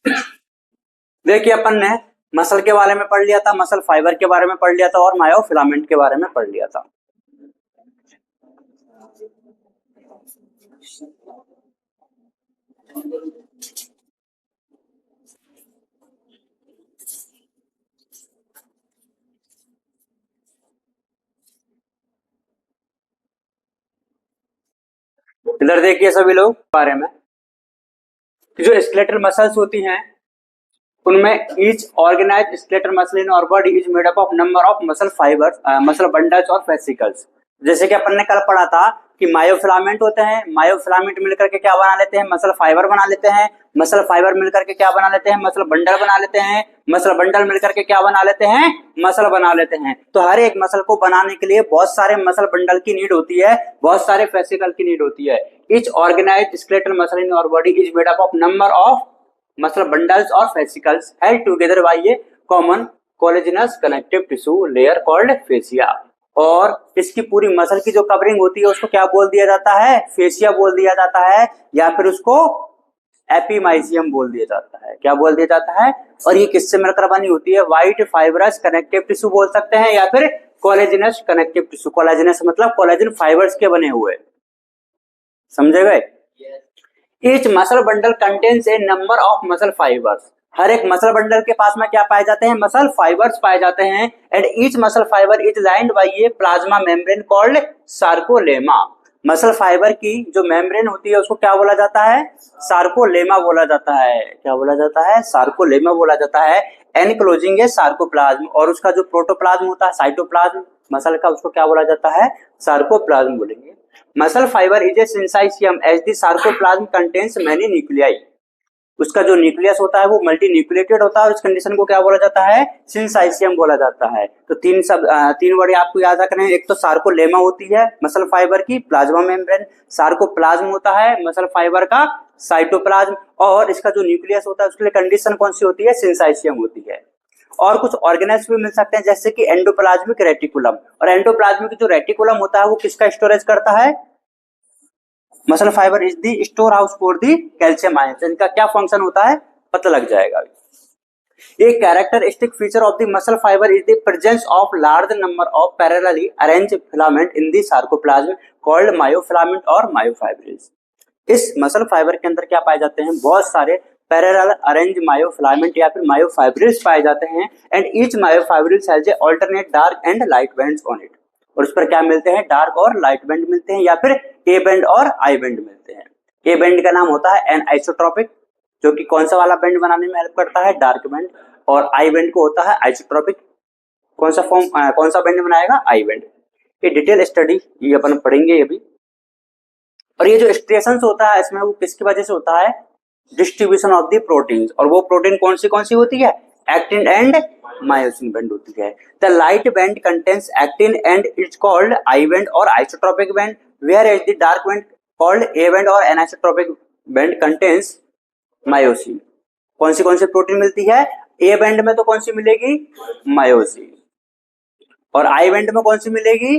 देखिए अपन ने मसल के बारे में पढ़ लिया था, मसल फाइबर के बारे में पढ़ लिया था और मायोफिलामेंट के बारे में पढ़ लिया था। इधर देखिए सभी लोग बारे में, जो स्केलेटल मसल्स होती हैं उनमें each organise skeletal muscle in our body is made up of number of muscle fibres, muscle bundles और वेसिकल्स। जैसे कि अपन ने कल पढ़ा था कि मायोफिलामेंट होते हैं, मायोफिलामेंट मिलकर के क्या बना लेते हैं, मसल फाइबर बना लेते हैं, मसल फाइबर मिलकर के क्या बना लेते हैं, मसल बंडल बना लेते हैं, मसल बंडल मिलकर के क्या बना लेते हैं, मसल बना लेते हैं। तो हर एक मसल को बनाने के लिए बहुत सारे मसल बंडल की नीड होती है, बहुत सारे वेसिकल की नीड होती है। Each organise skeletal muscle in our body is made up of number of muscle bundles और vesicles held together by a common collagenous connective tissue layer called fascia. और इसकी पूरी मसल की जो कवरिंग होती है उसको क्या बोल दिया जाता है, फेसिया बोल दिया जाता है, या फिर उसको एपीमाइसियम बोल दिया जाता है। क्या बोल दिया जाता है? और ये किससे मिलकर बनी होती है? व्हाइट फाइब्रस कनेक्टिव टिश्यू बोल सकते हैं या फिर कोलेजिनस कनेक्टिव टिश्यू। कोलेजिनस मतलब कोलेजन फाइबर्स के बने हुए, समझे गए? Each muscle bundle contains a number of muscle fibers. हर एक मसल बंडल के पास में क्या पाए जाते हैं? मसल फाइबर्स पाए जाते हैं। And each muscle fibre is lined by A plasma membrane called sarcolemma. Muscle fibre की जो मेम्ब्रेन होती है उसको क्या बोला जाता है? सार्कोलेमा बोला जाता है। क्या बोला जाता है? सार्कोलेमा बोला जाता है। एनक्लोजिंग ए सार्कोप्लाज्म, और उसका जो प्रोटोप्लाज्म होता है, साइटोप्लाज्म मसल का, उसको क्या बोला जाता है? सार्कोप्लाज्म बोलेंगे। Muscle fibre is a syncytium as the sarcoplasm contains many nuclei. उसका जो न्यूक्लियस होता है वो मल्टी न्यूक्लिएटेड होता है और इस कंडीशन को क्या बोला जाता है? सिंसाइशियम बोला जाता है। तो तीन वर्ड आपको याद रखने हैं। एक तो सार्कोलेमा होती है मसल फाइबर की, प्लाज्मा मेम्ब्रेन, सार्कोप्लाज्म होता है मसल फाइबर का, साइटोप्लाज्म, और इसका जो न्यूक्लियस होता है उसके लिए कंडीशन कौन सी होती है? सिंसाइशियम होती है। और कुछ ऑर्गेनेल्स भी मिल सकते हैं जैसे कि एंडोप्लाज्मिक रेटिकुलम, और एंडोप्लाज्मिक जो रेटिकुलम होता है वो किसका स्टोरेज करता है? Muscle fibre is the store house for the calcium ions. इनका क्या फंक्शन होता है पता लग जाएगा। एक characteristic feature of the muscle fibre is the presence of large number of parallelly arranged filament in the sarcoplasm called myofilament और myofibrils. इस मसल फाइबर के अंदर क्या पाए जाते हैं? बहुत सारे पैरेलल अरेंज मायोफिलामेंट या फिर मायोफाइब्रिल्स पाए जाते हैं। And each myofibrils has a alternate dark and light bands on it. और उस पर क्या मिलते हैं? डार्क और लाइट बैंड मिलते हैं, या फिर ए बैंड और आई बैंड मिलते हैं। ए बैंड का नाम होता है एन आइसोट्रोपिक, जो कि कौन सा वाला बैंड बनाने में हेल्प करता है? Dark band. और आई बैंड को होता है आइसोट्रोपिक। कौन सा बैंड बनाएगा? I band. ये डिटेल स्टडी ये अपन पढ़ेंगे अभी। और ये जो स्ट्रिएशंस होता है इसमें वो किसकी वजह से होता है? Distribution of the proteins. और वो प्रोटीन कौन सी होती है? एक्टिन एंड मायोसिन बैंड होती है। The light band contains actin and it's called I band or isotropic band, whereas the dark band called A band or anisotropic band contains myosin. कौन सी protein मिलती है? A band में तो कौन सी मिलेगी? मायोसिन। और आई बैंड में कौन सी मिलेगी?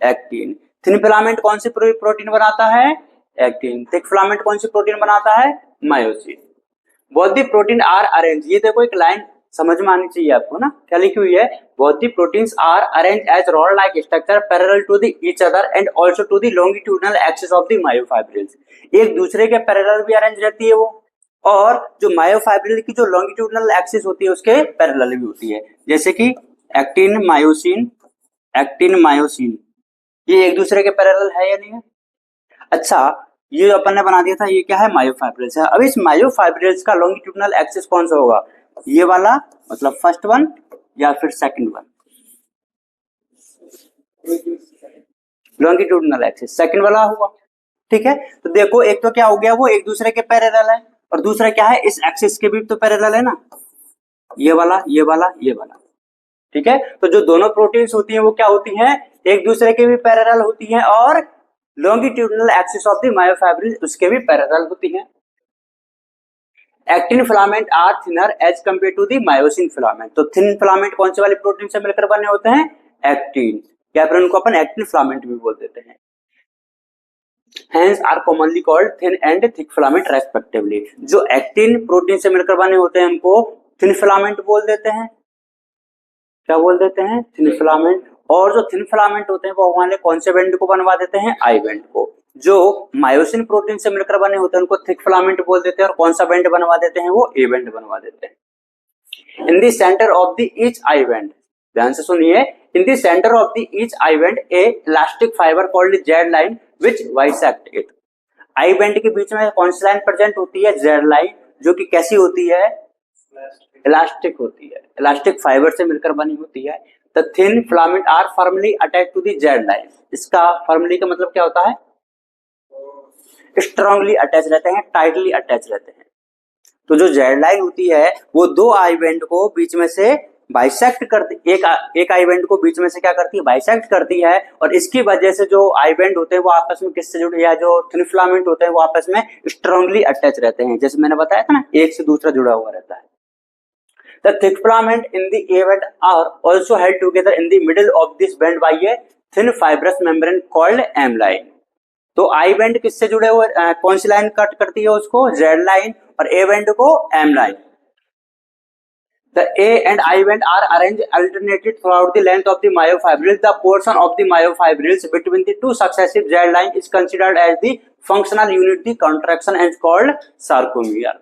एक्टिन। थिन फिलामेंट कौन सी प्रोटीन बनाता है? एक्टिन। थिक फिलामेंट कौन सी प्रोटीन बनाता है? Myosin. Both the protein are arrange. ये देखो एक लाइन समझ में आनी चाहिए आपको ना, क्या लिखी हुई है? Both the proteins are arrange as rod like structure parallel to the each other and also to the longitudinal axis of the myofibrils. एक दूसरे के पैरेलल भी अरेंज रहती है वो, और जो मायोफाइब्रिल की जो लॉन्गिट्यूडिनल एक्सिस होती है उसके पैरेलल भी होती है। जैसे कि एक्टिन मायोसिन ये एक दूसरे के पैरेलल है या नहीं है? अच्छा, ये जो अपन ने बना दिया था ये क्या है? मायोफाइब्रिल्स है। अब इस मायोफाइब्रिल्स का लॉन्गिट्यूडिनल एक्सिस कौन सा होगा? ये वाला मतलब फर्स्ट वन या फिर second one? Longitudinal axis second वाला होगा। ठीक है, तो देखो एक तो क्या हो गया, वो एक दूसरे के पैरेलल है, और दूसरा क्या है? इस एक्सिस के भी तो पैरेलल है ना, ये वाला ये वाला ये वाला। ठीक है, तो जो दोनों प्रोटीन्स होती हैं वो क्या होती हैं? एक दूसरे के भी पैरेलल होती हैं, और longitudinal axis of the myofibril उसके भी पैरेलल होती हैं। Actin filament are thinner as compare to the myosin filament. तो थिन फिलामेंट कौन से वाले प्रोटीन से मिलकर बने होते हैं? एक्टिन, या फिर उनको अपन एक्टिन फिलामेंट भी बोल देते हैं। Hence are commonly called thin and thick filament respectively. जो एक्टिन प्रोटीन से मिलकर बने होते हैं उनको थिन फिलामेंट बोल देते हैं। क्या बोल देते हैं? Thin filament. और जो थिन फिलामेंट होते हैं वो हमारे कौन से बैंड को बनवा देते हैं? आई बैंड को। जो मायोसिन प्रोटीन से मिलकर बने होते हैं उनको थिक फिलामेंट बोल देते हैं और कौन सा बैंड बनवा देते हैं? वो ए बैंड बनवा देते हैं। In the centre of the each I band, ध्यान से सुनिए, in the centre of the each I band A elastic fibre called Z line which bisect it. I band के बीच में कौन सी लाइन प्रेजेंट होती है? जेड लाइन, जो कि कैसी होती है? इलास्टिक होती है, इलास्टिक फाइबर से मिलकर बनी होती है। The thin filament are firmly attached to the Z line. इसका फर्मली का मतलब क्या होता है? स्ट्रांगली अटैच रहते हैं, टाइटली अटैच रहते हैं। तो जो जेड लाइन होती है वो दो आई बैंड को बीच में से बाइसेक्ट करती, एक आई बैंड को बीच में से क्या करती है? बाइसेक्ट करती है। और इसकी वजह से जो आई बैंड होते हैं वो आपस में किससे जुड़े, या जो थिन फिलामेंट होते हैं वो आपस में स्ट्रांगली अटैच रहते हैं। जैसे मैंने बताया था ना, एक से दूसरा जुड़ा हुआ रहता है। The thick filament in the A band are also held together in the middle of this band by a thin fibrous membrane called M line. तो I band किससे जुड़े हुए, कौन सी लाइन कट करती है उसको? Z line, और A band को M line. The A and I band are arranged alternately throughout the length of the myofibrils. The portion of the myofibrils between the two successive Z line is considered as the functional unit. The contraction is called sarcomere.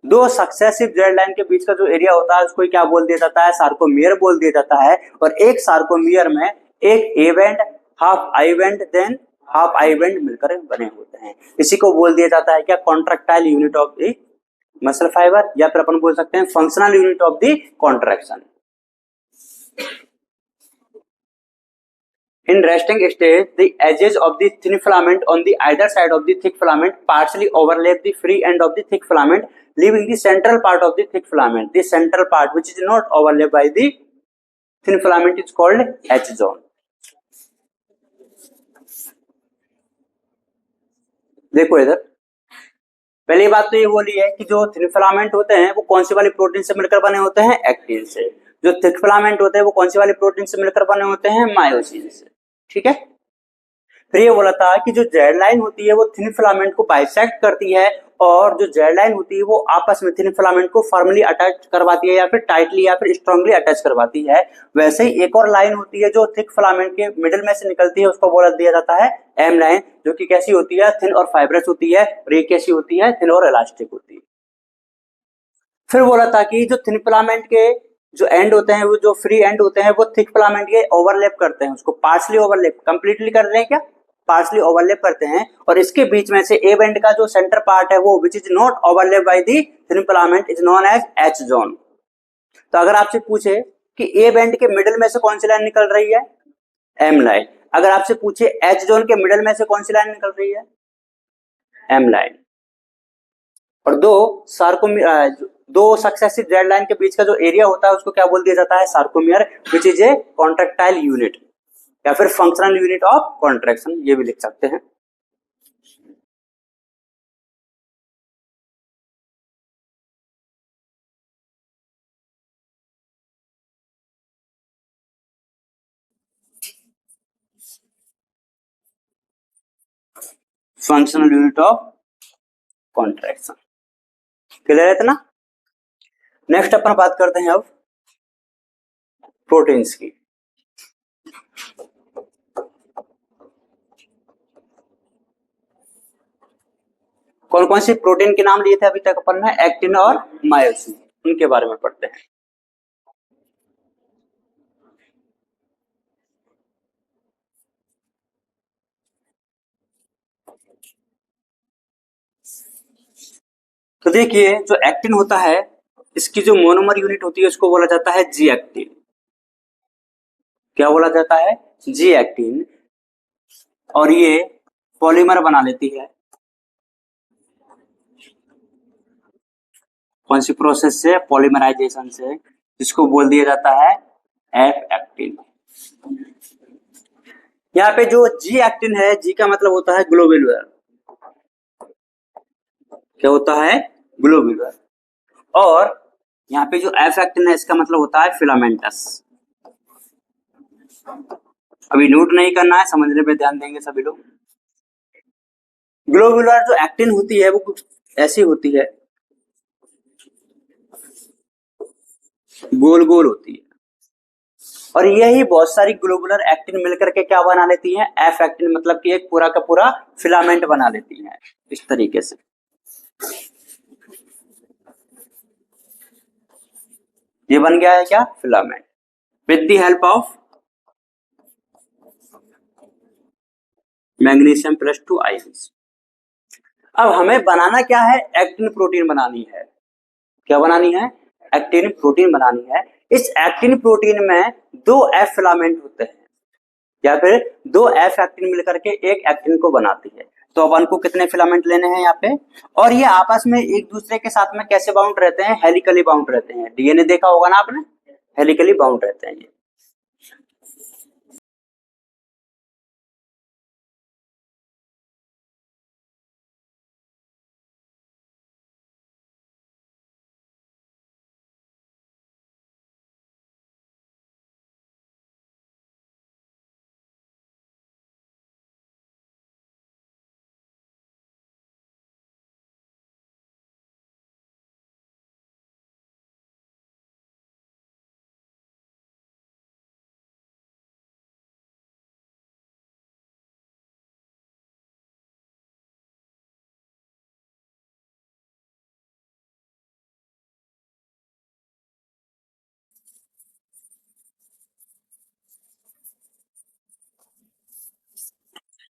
दो successive Z line के बीच का जो area होता है उसको क्या बोल दिया जाता है? सार्कोमियर बोल दिया जाता है। और एक सार्कोमियर में एक A band, half I band, than half I band मिलकर बने होते हैं। इसी को बोल दिया जाता है क्या? Contractile unit of the muscle fibre, या फिर अपन बोल सकते हैं functional unit of the contraction. In resting stage, the edges of the thin filament on the either side of the thick filament partially overlap the free end of the thick filament, leaving the central part of the thick filament. The central part which is not overlapped by the thin filament is called H zone. देखो इधर, पहली बात तो ये बोली है कि जो थिन फिलामेंट होते हैं वो कौन सी वाली प्रोटीन से मिलकर बने होते हैं? एक्टिन से। जो थिक फिलामेंट होते हैं वो कौन सी वाली प्रोटीन से मिलकर बने होते हैं? मायोसिन से। ठीक है। फिर ये बोला था कि जो जेड लाइन होती है वो थिन फिलामेंट को बाइसेक्ट करती है, और जो जेड लाइन होती है वो आपस में थिन फिलामेंट को फर्मली अटैच करवाती है, या फिर टाइटली या फिर स्ट्रांगली अटैच करवाती है। वैसे ही एक और लाइन होती है जो थिक फिलामेंट के मिडिल में से निकलती है, उसको बोल दिया जाता है एम लाइन, जो कि कैसी होती है? थिन और फाइब्रस होती है। और ये कैसी होती है? थिन और इलास्टिक होती है। फिर बोला था कि जो थिन फिलामेंट के जो एंड होते हैं, वो जो फ्री एंड होते हैं वो थिक फिलामेंट के ओवरलैप करते हैं, उसको पार्शली ओवरलैप, कंप्लीटली कर रहे हैं क्या? पार्शली ओवरलैप करते हैं। और इसके बीच में से ए बैंड का जो सेंटर पार्ट है वो which is not overlap by the thin filament is known as H zone. तो अगर आपसे पूछे कि ए बैंड के मिडिल में से कौन सी लाइन निकल रही है? M line. अगर आपसे पूछे एच जोन के मिडिल में से कौन सी लाइन निकल रही है? M line. और दो सक्सेसिव जेड लाइन के बीच का जो एरिया होता है उसको क्या बोल दिया जाता है? Sarcomere, which is a contractile unit, या फिर फंक्शनल यूनिट ऑफ कॉन्ट्रैक्शन, ये भी लिख सकते हैं। Functional unit of contraction, clear है इतना? नेक्स्ट अपन बात करते हैं अब प्रोटीन्स की। कौन कौन सी प्रोटीन के नाम लिए थे अभी तक अपन ने? एक्टिन और मायोसिन, उनके बारे में पढ़ते हैं। तो देखिए, जो एक्टिन होता है इसकी जो मोनोमर यूनिट होती है उसको बोला जाता है जी एक्टिन। क्या बोला जाता है? G actin. और ये पॉलीमर बना लेती है, कौन सी प्रोसेस से? पॉलीमराइजेशन से, जिसको बोल दिया जाता है एफ एक्टिन। यहाँ पे जो जी एक्टिन है, जी का मतलब होता है ग्लोबुलर। क्या होता है? ग्लोबुलर। और यहाँ पे जो एफ एक्टिन है इसका मतलब होता है फिलामेंटस। अभी नोट नहीं करना है, समझने पे ध्यान देंगे सभी लोग। ग्लोबुलर जो एक्टिन होती है वो कुछ ऐसी होती है, गोल गोल होती है, और यही बहुत सारी ग्लोबुलर एक्टिन मिलकर के क्या बना लेती हैं, एफ एक्टिन, मतलब कि एक पूरा का पूरा फिलामेंट बना लेती हैं इस तरीके से। ये बन गया है क्या, filament, with the help of magnesium plus 2 ions. अब हमें बनाना क्या है, एक्टिन प्रोटीन बनानी है। क्या बनानी है, एक्टिन प्रोटीन बनानी है। इस एक्टिन प्रोटीन में दो एफ फिलामेंट होते हैं, या फिर दो एफ एक्टिन मिलकर के एक एक्टिन को बनाती है। तो अपन को कितने फिलामेंट लेने हैं यहाँ पे, और ये आपस में एक दूसरे के साथ में कैसे बाउंड रहते हैं, हेलिकली बाउंड रहते हैं। डीएनए देखा होगा ना आपने, हेलिकली बाउंड रहते हैं ये।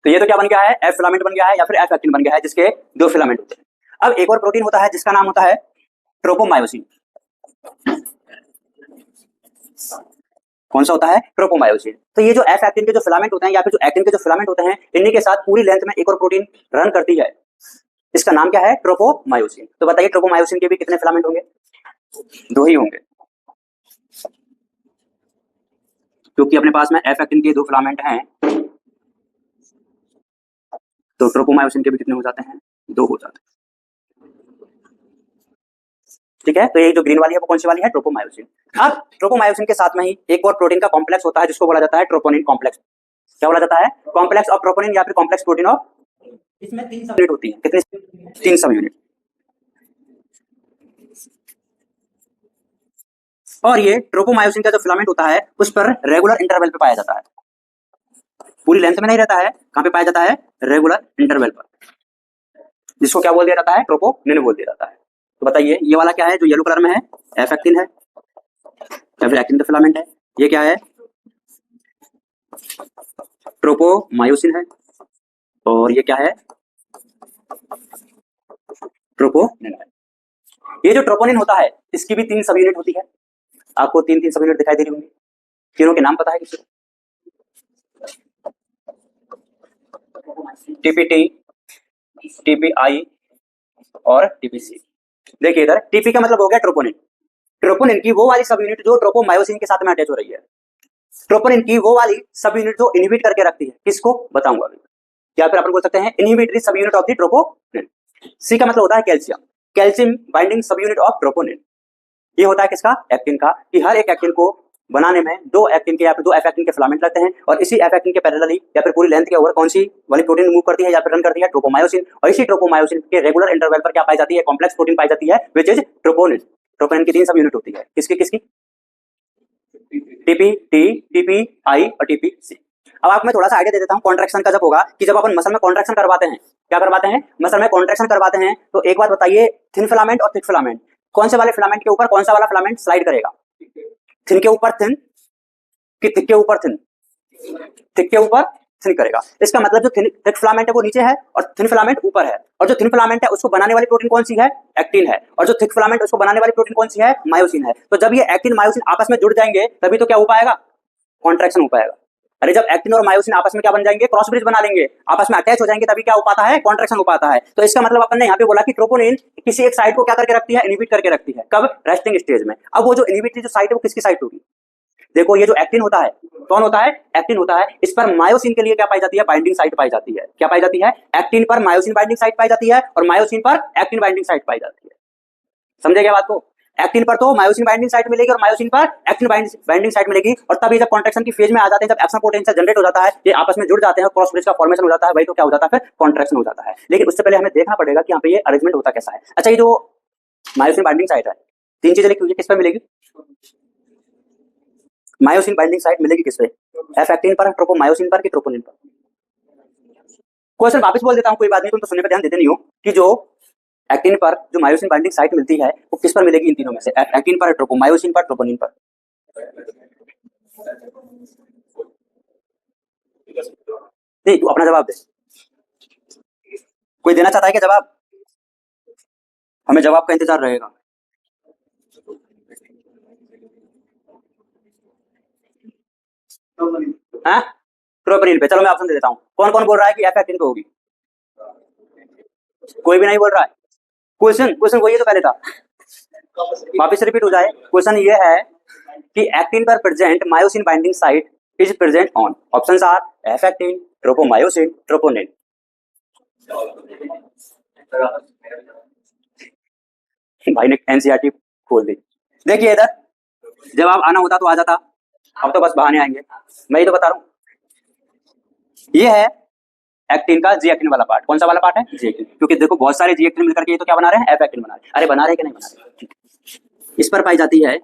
तो ये तो क्या बन गया है, एफ फिलामेंट बन गया है, या फिर एफ एक्टिन बन गया है, जिसके दो फिलामेंट होते हैं। अब एक और प्रोटीन होता है जिसका नाम होता है ट्रोपोमायोसिन। कौन सा होता है, ट्रोपोमायोसिन। तो ये जो एफ एक्टिन के जो फिलामेंट होते हैं, या फिर जो एक्टिन के जो फिलामेंट होते हैं, इन्हीं के साथ पूरी लेंथ में एक और प्रोटीन रन करती है। इसका नाम क्या है, ट्रोपोमायोसिन। तो बताइए ट्रोपोमायोसिन के भी कितने फिलामेंट होंगे, दो ही होंगे, क्योंकि अपने पास में एफ एक्टिन के दो फिलामेंट हैं, तो ट्रोपोमायोसिन के भी कितने हो जाते हैं, दो हो जाते हैं। ठीक है, तो ये जो ग्रीन वाली है वो कौन सी वाली है, ट्रोपोमायोसिन। अब ट्रोपोमायोसिन के साथ में ही एक और प्रोटीन का कॉम्प्लेक्स होता है जिसको बोला जाता है ट्रोपोनिन कॉम्प्लेक्स। क्या बोला जाता है, कॉम्प्लेक्स ऑफ ट्रोपोनिन, या फिर कॉम्प्लेक्स प्रोटीन ऑफ। इसमें 3 सब यूनिट होती है, कितनी, 3 सब यूनिट। और ये ट्रोपोमायोसिन का जो फिलामेंट होता है उस पर रेगुलर इंटरवल पे पाया जाता है, पूरी लेंथ में नहीं रहता है। कहां पे पाया जाता है, रेगुलर इंटरवल पर, जिसको क्या बोल दिया जाता है, ट्रोपोनिन बोल दिया जाता है। तो बताइए ये वाला क्या है जो येलो कलर में है, एफ एक्टिन है, या फिर एक्टिन का फिलामेंट है। ये क्या है, ट्रोपोमायोसिन है, और ये क्या है, ट्रोपोनिन है। ये जो ट्रोपोनिन होता है इसकी भी 3 सब यूनिट होती है, आपको 3 सब यूनिट दिखाई दे रही होंगी। तीनों के नाम पता है किसी को, टीपीटी, टीपीआई और टीपीसी। देखिए इधर टीपी का मतलब हो गया ट्रोपोनिन। ट्रोपोनिन की वो वाली सब यूनिट जो ट्रोपोमायोसिन के साथ में अटैच हो रही है। ट्रोपोनिन की वो वाली सब यूनिट जो इनहिबिट करके रखती है, किसको बताऊंगा अभी। या फिर अपन बोल सकते हैं inhibitory sub unit of the troponin. C का मतलब होता है calcium, calcium binding sub unit of troponin. ये होता है किसका, एक्टिन का, कि हर एक एक्टिन को बनाने में दो एक्टिन के या फिर दो एफ एक्टिन के फिलामेंट लगते हैं, और इसी एफ एक्टिन के पैरेलली या फिर पूरी लेंथ के ओवर कौन सी वाली प्रोटीन मूव करती है या फिर रन करती है, ट्रोपोमायोसिन। और इसी ट्रोपोमायोसिन के रेगुलर इंटरवल पर क्या पाई जाती है, कॉम्प्लेक्स प्रोटीन पाई जाती है, विच इज ट्रोपोनिन। ट्रोपोनिन की 3 सब यूनिट होती है, किसकी किसकी, टीपी टी, टीपी आई और टीपी सी। अब आपको मैं थोड़ा सा आइडिया दे देता हूं कॉन्ट्रैक्शन का। जब होगा कि जब अपन मसल में कॉन्ट्रैक्शन करवाते हैं, क्या करवाते हैं, मसल में कॉन्ट्रैक्शन करवाते हैं, तो एक बात बताइए, थिन फिलामेंट और थिक फिलामेंट, कौन से वाले फिलामेंट के ऊपर कौन सा वाला फिलामेंट स्लाइड करेगा, थिन के ऊपर थिन कि थिक के ऊपर थिन, थिक के ऊपर थिन करेगा। इसका मतलब जो थिक फिलामेंट है वो नीचे है और थिन फिलामेंट ऊपर है, और जो थिन फिलामेंट है उसको बनाने वाली प्रोटीन कौन सी है, एक्टिन है, और जो थिक फिलामेंट उसको बनाने वाली प्रोटीन कौन सी है, मायोसिन है। तो जब ये एक्टिन मायोसिन आपस में जुड़ जाएंगे तभी तो क्या हो पाएगा, कॉन्ट्रैक्शन हो पाएगा। अरे जब एक्टिन और मायोसिन आपस में क्या बन जाएंगे, क्रॉस ब्रिज बना लेंगे, आपस में अटैच हो जाएंगे, तभी क्या हो पाता है, कॉन्ट्रैक्शन हो पाता है। तो इसका मतलब अपन ने यहाँ पे बोला कि ट्रोपोनिन किसी एक साइड को क्या करके रखती है, इनहिबिट करके रखती है, कब, रेस्टिंग स्टेज में। अब वो जो इनहिबिटरी जो साइड है वो किसकी साइड होगी, देखो ये जो एक्टिन होता है, कौन होता है, एक्टिन होता है। इस पर मायोसिन के लिए क्या पाई जाती है, बाइंडिंग साइट पाई जाती है। क्या पाई जाती है, एक्टिन पर मायोसिन बाइंडिंग साइट पाई जाती है, और मायोसिन पर एक्टिन बाइंडिंग साइट पाई जाती है। समझे क्या बात को, एक्टिन पर तो मायोसिन बाइंडिंग साइट मिलेगी और मायोसिन पर एक्टिन बाइंडिंग साइट मिलेगी, और तब ये जब कॉन्ट्रैक्शन की फेज में आ जाते हैं, जब एक्शन पोटेंशियल जनरेट हो जाता है, ये आपस में जुड़ जाते हैं, क्रॉस ब्रिज का फॉर्मेशन हो जाता है भाई, तो क्या हो जाता है, फिर कॉन्ट्रैक्शन हो जाता है। लेकिन उससे पहले हमें देखना पड़ेगा कि यहाँ पे ये अरेंजमेंट होता कैसा है। अच्छा, ये जो मायोसिन बाइंडिंग साइट है, तीन चीजें लिखी हुई है, किस पे मिलेगी? मायोसिन बाइंडिंग साइट मिलेगी किस पे? एफ एक्टिन पर, ट्रोपोमायोसिन पर कि ट्रोपोनिन पर? क्वेश्चन वापस बोल देता हूँ, कोई बात नहीं, तुम तो सुनने पे ध्यान देते नहीं हो, कि जो एक्टिन पर जो मायोसिन बाइंडिंग साइट मिलती है वो किस पर मिलेगी इन तीनों में से? एक्टिन पर, ट्रोपोमायोसिन पर, ट्रोपोनिन पर? नहीं, तू अपना जवाब दे। कोई देना चाहता है क्या जवाब? हमें जवाब का इंतजार रहेगा। हाँ, ट्रोपोनिन पे। चलो मैं ऑप्शन दे देता हूँ। कौन कौन बोल रहा है कि एफ एक्टिन पे होगी? कोई भी नहीं बोल रहा है। क्वेश्चन क्वेश्चन वही तो पहले था, वापस रिपीट हो जाए। क्वेश्चन ये है कि एक्टिन पर present myosin binding site is present on, options R F actin, tropomyosin, troponin. भाई ने एनसीईआरटी खोल दी। देखिए इधर, जवाब आना होता तो आ जाता, अब तो बस बहाने आएंगे। मैं ही तो बता रहा हूँ, ये है एक्टिन का जी एक्टिन वाला पार्ट। कौन सा वाला पार्ट है? G actin. क्योंकि देखो बहुत सारे जी एक्टिन मिलकर के ये तो क्या बना रहे हैं? एफ एक्टिन बना रहे हैं। अरे बना रहे कि नहीं बना रहे? ठीक है। इस पर पाई जाती है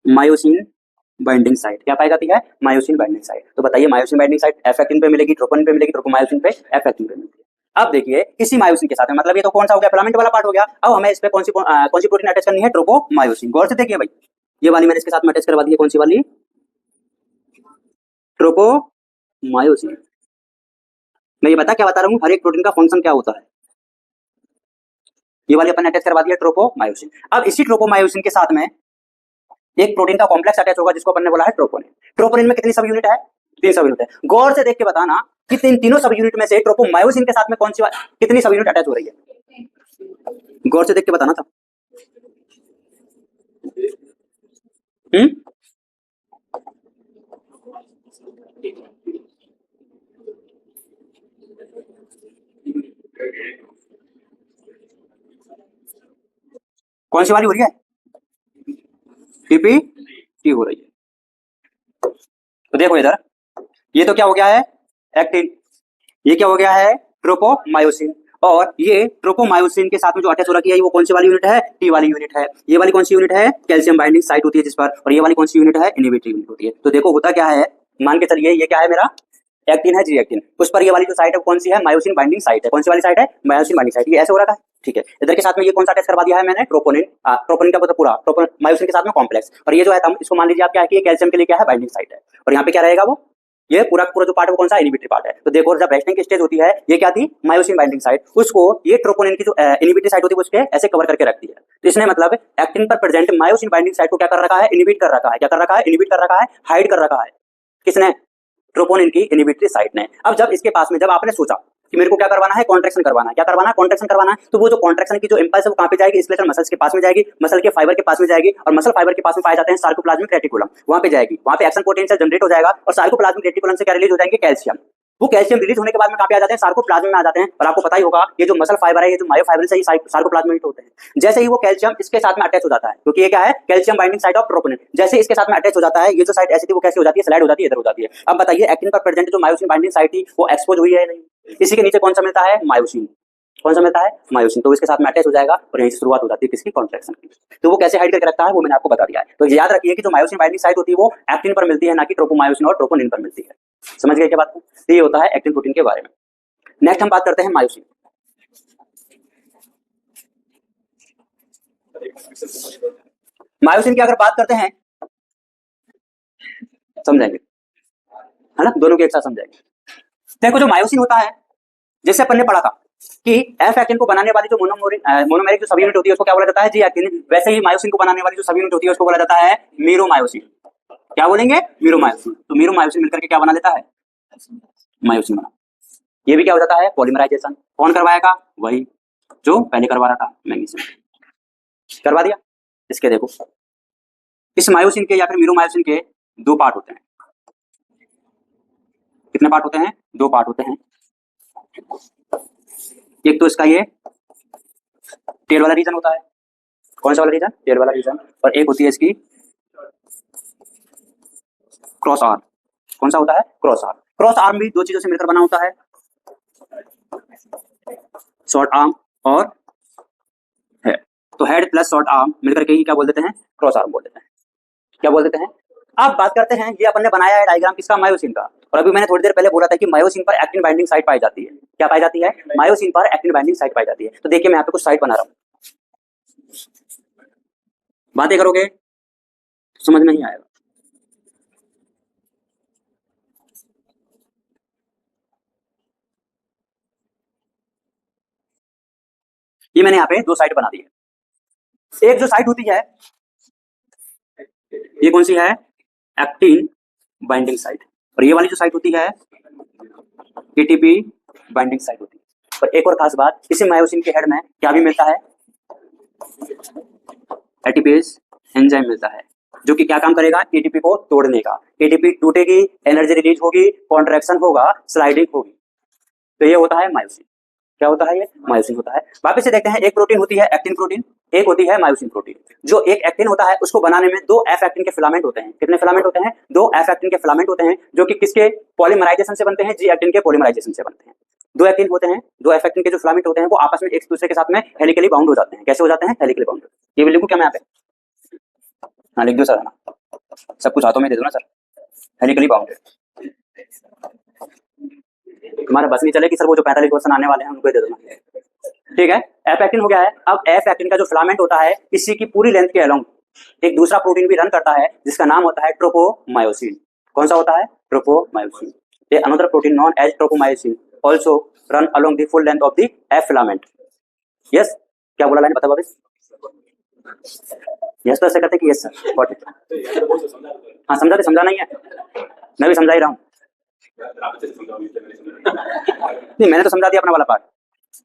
मायोसिन बाइंडिंग साइट। क्या पाई जाती है? Myosin binding site. तो बताइए myosin binding site F actin पे मिलेगी, ट्रोपोनिन पे मिलेगी, ट्रोपोमायोसिन पे, एफ एक्टिन पे मिलेगी। अब देखिए इसी मायोसिन के साथ में, मतलब ये तो कौन सा हो गया? फिलामेंट वाला पार्ट हो गया। अब हमें इस पे कौन सी प्रोटीन अटैच करनी है? ट्रोपोमायोसिन। गौर से देखिए भाई, ये वाली मैंने इसके साथ में अटैच करवा दी है। कौन सी वाली? ट्रोपोमायोसिन। मैं ये बता क्या बता रहा हूँ, हर एक प्रोटीन का फंक्शन क्या होता है। ये वाली अपन अटैच करवा दिया ट्रोपोमायोसिन। अब इसी ट्रोपोमायोसिन के साथ में एक प्रोटीन का कॉम्प्लेक्स अटैच होगा जिसको अपन ने बोला है ट्रोपोनिन। ट्रोपोनिन में कितनी सब यूनिट है? 3 सब यूनिट है। गौर से देख के बताना कि तीनों सब यूनिट में से ट्रोपोमायोसिन के साथ में कौन सी कितनी सब यूनिट अटैच हो रही है? गौर से देख के बताना था। कौन सी वाली हो रही है? पीपीटी हो रही है। तो देखो इधर, ये तो क्या हो गया है? एक्टिन। ये क्या हो गया है? ट्रोपोमायोसिन। और ये ट्रोपोमायोसिन के साथ में जो अटैच हो रखी है वो कौन सी वाली यूनिट है? टी वाली यूनिट है। ये वाली कौन सी यूनिट है? कैल्शियम बाइंडिंग साइट होती है जिस पर। और ये वाली कौन सी यूनिट है? इनहिबिटरी यूनिट होती है। तो देखो होता क्या है, मान के चलिए ये क्या है मेरा? एक्टिन है, जी एक्टिन। उस पर ये वाली जो साइट है कौन सी है? मायोसिन बाइंडिंग साइट है। कौन सी वाली साइट है? Myosin binding site. ये ऐसे हो रखा है, ठीक है। इधर के साथ में ये कौन सा अटैच करवा दिया है मैंने? ट्रोपोनिन। ट्रोपोनिन का मतलब पूरा मायोसिन के साथ में कॉम्प्लेक्स। और ये जो है इसको मान लीजिए आप क्या है कि कैल्शियम के लिए क्या है? बाइंडिंग साइट है। और यहाँ पे क्या रहेगा? वो ये पूरा पूरा जो पार्ट है वो कौन सा? इनहिबिटरी पार्ट है। तो देखो जब रेस्टिंग की स्टेज होती है, ये क्या थी? Myosin binding site. उसको ये ट्रोपोनिन की जो इनहिबिटरी साइट होती है उसके ऐसे कवर करके रखती है। तो इसने मतलब एक्टिन पर प्रेजेंट मायोसिन बाइंडिंग साइट को क्या कर रखा है? इनहिबिट कर रखा है। क्या कर रखा है? इनहिबिट कर रखा है, हाइड कर रखा है। किसने? ट्रोपोनिन की इनहिबिटरी साइट ने। अब जब इसके पास में जब आपने सोचा कि मेरे को क्या करवाना है? कॉन्ट्रैक्शन करवाना है। क्या करवाना है? कॉन्ट्रैक्शन करवाना है। तो वो जो कॉन्ट्रैक्शन की जो इंपल्स है वो कहां पे जाएगी? स्केलेटल मसल्स के पास में जाएगी, मसल के फाइबर के पास में जाएगी। और मसल फाइबर के पास में पाए जाते हैं सार्कोप्लाज्मिक रेटिकुलम, वहां पे जाएगी। वहां पे एक्शन पोटेंशियल जनरेट हो जाएगा और सार्कोप्लाज्मिक रेटिकुलम से क्या रिलीज हो जाएंगे? कैल्शियम। वो कैल्शियम रिलीज होने के बाद में कहां पे आ जाते हैं? सार्कोप्लाज्म में आ जाते हैं। और आपको पता ही होगा ये जो मसल फाइबर है, ये जो मायोफाइब्रिल्स है, ये सार्कोप्लाज्म में होते हैं। जैसे ही वो कैल्शियम इसके साथ में अटैच हो जाता है, क्योंकि ये क्या है? Calcium binding site of troponin. जैसे इसके साथ में अटैच हो जाता है, ये जो साइट ऐसी थी वो कैसे हो जाती है? स्लाइड हो जाती है, इधर हो जाती है। अब बताइए एक्टिन पर प्रेजेंट जो मायोसिन बाइंडिंग साइट थी वो एक्सपोज हुई है नहीं? इसी के नीचे कौन सा मिलता है? मायोसिन। कौन सा मिलता है? मायोसिन। तो इसके साथ में अटैच हो जाएगा और यहीं से शुरुआत हो जाती है किसकी? कॉन्ट्रैक्शन की। तो वो कैसे हाइड करके रखता है वो मैंने आपको बता दिया है। तो याद रखिए कि जो मायोसिन बाइंडिंग साइट होती है वो एक्टिन पर मिलती है, ना कि ट्रोपोमायोसिन और ट्रोपोनिन पर मिलती है। समझ गए क्या बात को? तो ये होता है एक्टिन प्रोटीन के बारे में। नेक्स्ट हम बात करते हैं मायोसिन। मायोसिन की अगर बात करते हैं, समझाएंगे है ना, दोनों के एक साथ समझाएंगे। देखो जो मायोसिन होता है, जैसे अपन ने पढ़ा था कि एफ एक्टिन को बनाने वाली जो मोनोमेरिक जो सब यूनिट होती है उसको क्या बोला जाता है? G actin. वैसे ही मायोसिन को बनाने वाली जो सब यूनिट होती है उसको बोला जाता है मीरोमायोसिन। क्या बोलेंगे? मीरोमायोसिन। तो मीरोमायोसिन मिलकर के क्या बना देता है? मायोसिन बना। ये भी क्या हो जाता है? पॉलीमराइजेशन। कौन करवाएगा? वही जो पहले करवा रहा था, मैग्नीशियम। करवा दिया। इसके देखो, इस मायोसिन के या फिर मीरोमायोसिन के दो पार्ट होते हैं। कितने पार्ट होते हैं? दो पार्ट होते हैं। एक तो इसका ये टेल वाला रीजन होता है, कौन सा वाला रीजन? टेल वाला रीजन। और एक होती है इसकी क्रॉस आर्म। कौन सा होता है? Cross arm. क्रॉस आर्म भी दो चीजों से मिलकर बना होता है, शॉर्ट आर्म और हेड। तो हेड प्लस शॉर्ट आर्म मिलकर के ही क्या बोल देते हैं? क्रॉस आर्म बोल देते हैं। क्या बोल देते हैं? अब बात करते हैं, ये अपन ने बनाया है डायग्राम किसका? मायोसिन का। और अभी मैंने थोड़ी देर पहले बोला था कि मायोसिन पर एक्टिन बाइंडिंग साइट पाई जाती है। क्या पाई जाती है? मायोसिन पर एक्टिन बाइंडिंग साइट पाई जाती है। तो देखिए मैं यहाँ पे कुछ साइट बना रहा हूँ, बातें करोगे समझ नहीं आएगा। ये मैंने यहाँ पे दो साइट बना दी है। एक जो साइट होती है ये कौन सी है? Actin binding site. और ये वाली जो साइट होती है एटीपी बाइंडिंग साइट होती है। और एक और खास बात, इसी मायोसिन के हेड में क्या भी मिलता है? एटीपीज एंजाइम मिलता है, जो कि क्या काम करेगा? एटीपी को तोड़ने का। एटीपी टूटेगी, एनर्जी रिलीज होगी, कॉन्ट्रैक्शन होगा, स्लाइडिंग होगी। तो ये होता है मायोसिन। क्या होता है? ये मायोसिन होता है। वापस से देखते हैं, एक प्रोटीन होती है एक्टिन प्रोटीन, एक होती है मायोसिन प्रोटीन। जो एक एक्टिन होता है उसको बनाने में दो एफ एक्टिन के फिलामेंट होते हैं। कितने फिलामेंट होते हैं? दो एफ एक्टिन के फिलामेंट होते हैं, जो कि किसके पॉलीमराइजेशन से बनते हैं? जी एक्टिन के पॉलीमराइजेशन से बनते हैं। दो एक्टिन होते हैं, दो एफ एक्टिन के जो फिलामेंट होते हैं वो आपस में एक दूसरे के साथ में हेलिकली बाउंड हो जाते हैं। कैसे हो जाते हैं? Helically bound. ये भी लिखूं क्या मैं यहाँ पे? हाँ लिख दो सर, है ना? सब कुछ हाथों में दे दो ना सर। Helically bound. तुम्हारा बस नहीं चले कि सर वो जो 45 क्वेश्चन आने वाले हैं उनको दे दो ना। ठीक है, एफ एक्टिन हो गया है। अब एफ एक्टिन का जो फिलामेंट होता है इसी की पूरी लेंथ के अलोंग एक दूसरा प्रोटीन भी रन करता है, जिसका नाम होता है ट्रोपोमायोसिन। कौन सा होता है? ट्रोपोमायोसिन। ये another protein known as tropomyosin also run along the full length of the F filament. Yes, क्या बोला लाइन? बता वापस। यस तो ऐसे करते कि यस सर, गॉट इट। हाँ समझा, समझाना ही है, मैं भी समझा ही रहा हूँ। नहीं मैंने तो समझा दिया अपना वाला पार्ट।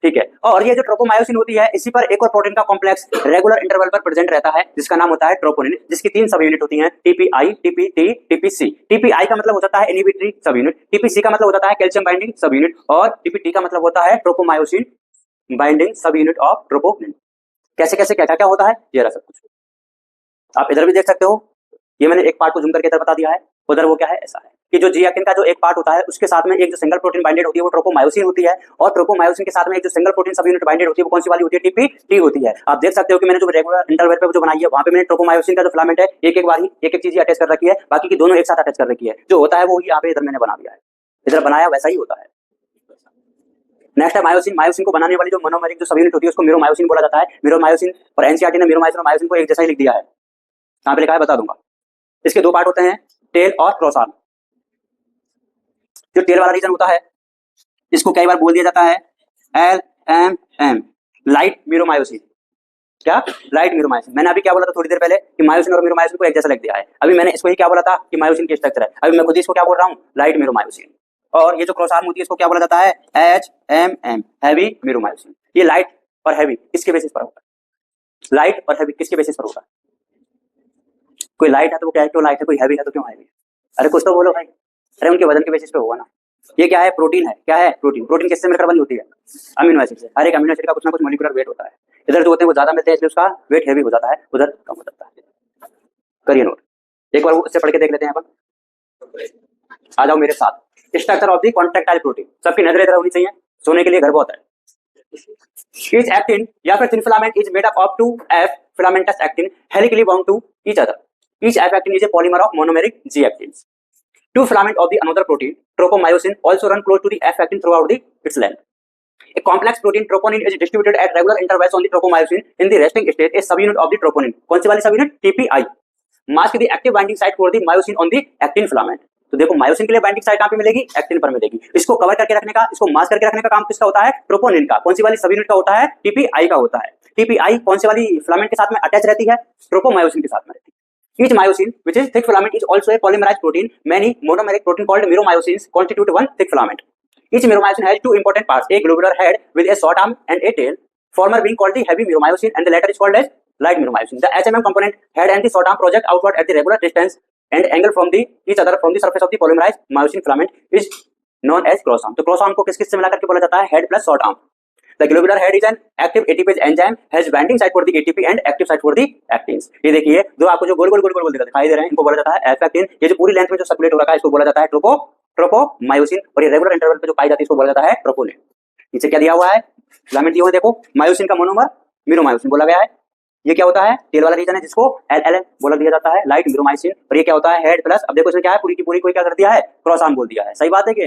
ठीक है, और ये जो ट्रोपोमायोसिन होती है इसी पर एक और प्रोटीन का कॉम्प्लेक्स रेगुलर इंटरवल पर प्रेजेंट रहता है, जिसका नाम होता है ट्रोपोनिन, जिसकी तीन सब यूनिट होती हैं, टीपीआई, टीपीटी, टीपीसी। टीपीआई का मतलब होता है इनहिबिटरी सब यूनिट, टीपीसी का मतलब होता है कैल्शियम बाइंडिंग सब यूनिट, और टीपीटी का मतलब होता है tropomyosin binding sub unit of troponin. कैसे कैसे क्या क्या होता है ये रहा सब कुछ आप इधर भी देख सकते हो। ये मैंने एक पार्ट को जूम करके इधर बता दिया है, उधर वो क्या है ऐसा है कि जो जी एक्टिन का जो एक पार्ट होता है उसके साथ में एक जो सिंगल प्रोटीन बाइंडेड होती है वो ट्रोपोमायोसिन होती है, और ट्रोपोमायोसिन के साथ में एक जो सिंगल प्रोटीन सब यूनिट बाइंडेड होती है वो कौन सी वाली होती है? टीपीटी होती है। आप देख सकते हो कि मैंने जो रेगुलर इंटरवल पे जो बनाई है वहां पे मैंने ट्रोपोमायोसिन का जो फिलामेंट है एक एक बार ही एक एक चीज अटैच कर रखी है, बाकी की दोनों एक साथ अटैच कर रखी है। जो होता है वो यहाँ पे इधर मैंने बना दिया है, इधर बनाया वैसा ही होता है। नेक्स्ट है मायोसिन। मायोसिन को बनाने वाली जो मोनोमेरिक जो सब यूनिट होती है उसको मिरोमायोसिन बोला जाता है। मिरोमायोसिन और एनसीईआरटी ने मिरोमायोसिन और मायोसिन को एक जैसा ही लिख दिया है, कहां पे लिखा है बता दूंगा। इसके दो पार्ट होते हैं, टेल और क्रॉस आर्म। जो टेल वाला रीजन होता है इसको कई बार बोल दिया जाता है LMM, लाइट मिरोमायोसिन। क्या? Light meromyosin. मैंने अभी क्या बोला था थोड़ी देर पहले कि मायोसिन और मिरोमायोसिन को एक जैसा लिख दिया है। अभी मैंने इसको ही क्या बोला था कि मायोसिन की स्ट्रक्चर है, अभी मैं खुद इसको क्या बोल रहा हूँ? लाइट मिरोमायोसिन। और ये जो क्रॉस आर्म होती है इसको क्या बोला जाता है? HMM, heavy meromyosin. ये लाइट और हैवी किसके बेसिस पर होता है? लाइट और हैवी किसके बेसिस पर होता है? कोई लाइट है तो वो क्या है? क्यों लाइट है? कोई हैवी है तो क्यों हैवी है? अरे कुछ तो बोलो भाई। अरे उनके वजन के बेसिस पे होगा ना। ये क्या है? प्रोटीन है। क्या है? प्रोटीन। प्रोटीन किससे मिलकर बनी होती है? अमीनो एसिड से। हर एक अमीनो एसिड का कुछ ना कुछ मॉलिक्यूलर वेट होता है। इधर जो होते हैं वो ज्यादा मिलते हैं इसलिए उसका वेट हैवी हो जाता है, उधर कम हो जाता है। करिए नोट, एक बार वो उससे पढ़ के देख लेते हैं अपन। आ जाओ मेरे साथ। Structure of the contractile protein. सबकी नजर इधर होनी चाहिए, सोने के लिए घर बहुत है। Each actin या फिर thin filament is made up of two F filamentous actin helically bound to each other. Each F actin is a polymer of monomeric G actins. Two filament of the another protein, tropomyosin, also run close to the F actin throughout its length. A complex protein troponin is distributed at regular intervals on the tropomyosin in the resting state, a subunit of the troponin. कौन सी वाली subunit? TPI. Mask the active binding site for the myosin on the actin filament. तो देखो myosin के लिए binding site कहां पे मिलेगी? Actin पर मिलेगी। इसको कवर करके रखने का, इसको मास्क करके रखने का काम किसका होता है? ट्रोपोनिन का। कौन सी वाली सब यूनिट का होता है? टीपीआई का होता है। टीपीआई कौन सी वाली फिलामेंट के साथ में अटैच रहती है? ट्रोपोमायोसिन के साथ में रहती है। Each myosin, which is thick filament, is also a polymerized protein. Many monomeric protein called miromyosins constitute one thick filament. Each miromyosin has two important parts: a globular head with a short arm and a tail. Former being called the heavy miromyosin, and the latter is called as light miromyosin. The HMM component head and the short arm project outward at the regular distance and angle from the each other from the surface of the polymerized myosin filament is known as cross arm. तो cross arm को किस किस से मिला करके बोला जाता है? Head plus short arm. The globular head is an active ATPase enzyme has binding site for the ATP and active site for the actins. ये देखिए जो आपको जो गोल गोल गोल गोल दिखाई दे रहे हैं इनको बोला जाता है अल्फा एक्टिन। ये जो पूरी लेंथ में जो सर्कुलेट हो रखा है इसको बोला जाता है ट्रोपोमायोसिन, और ये रेगुलर इंटरवल पे जो पाई जाती है इसको बोला जाता है ट्रोपोनिन। नीचे क्या दिया हुआ है, फिलामेंट दिए हुए देखो, मायोसिन का मोनोमर मिनोमायोसिन बोला गया है। ये क्या होता है, टेल वाला रीजन है जिसको एल बोला दिया जाता है, लाइट मिरोमाइसिन। और ये क्या होता है, हेड प्लस, अब देखो इसमें क्या है, पूरी की पूरी कोई क्या कर दिया है, क्रॉस आर्म बोल दिया है। सही बात है कि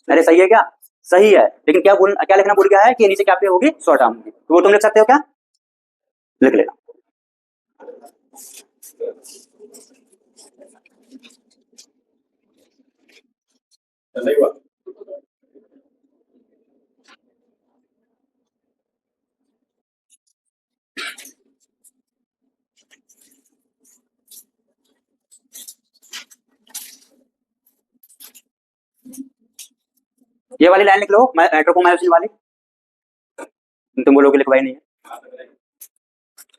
अरे सही है क्या, सही है, लेकिन क्या लिखना भूल गया है कि नीचे क्या पे होगी, शॉर्ट आर्म होगी। तो वो तुम लिख सकते हो क्या, लिख लेना। ये वाली लाइन लिख लो, ट्रोपोमायोसिन वाली, तुम बोलोगे लिखवाई नहीं है।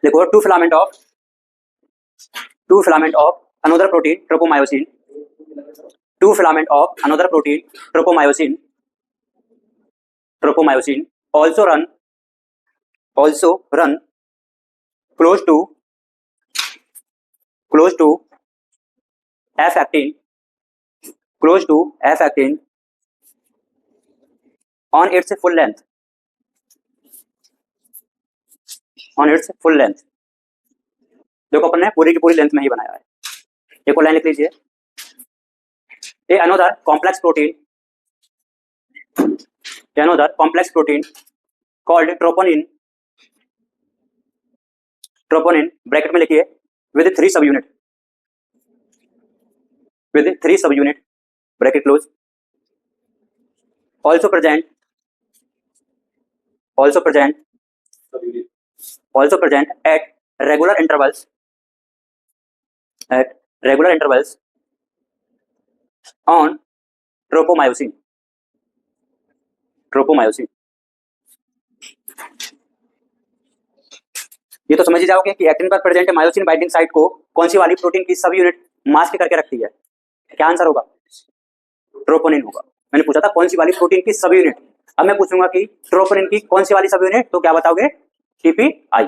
देखो two filament of another protein tropomyosin, two filament of another protein tropomyosin also run close to F actin on its full length, देखो अपन ने पूरी की पूरी लेंथ में ही बनाया है। एक और लाइन लिख लीजिए, a another complex protein called troponin bracket में लिखिए विद 3 सब unit bracket close, also present at regular intervals on tropomyosin. ये तो समझ ही जाओगे कि एक्टिन पर प्रेजेंट मायोसिन बाइंडिंग साइट को कौन सी वाली प्रोटीन की सब यूनिट मास्क करके रखती है, क्या आंसर होगा, ट्रोपोनिन होगा। मैंने पूछा था कौन सी वाली प्रोटीन की सब यूनिट, अब मैं पूछूंगा कि ट्रोपोनिन की कौन सी वाली सब यूनिट, तो क्या बताओगे, टीपीआई।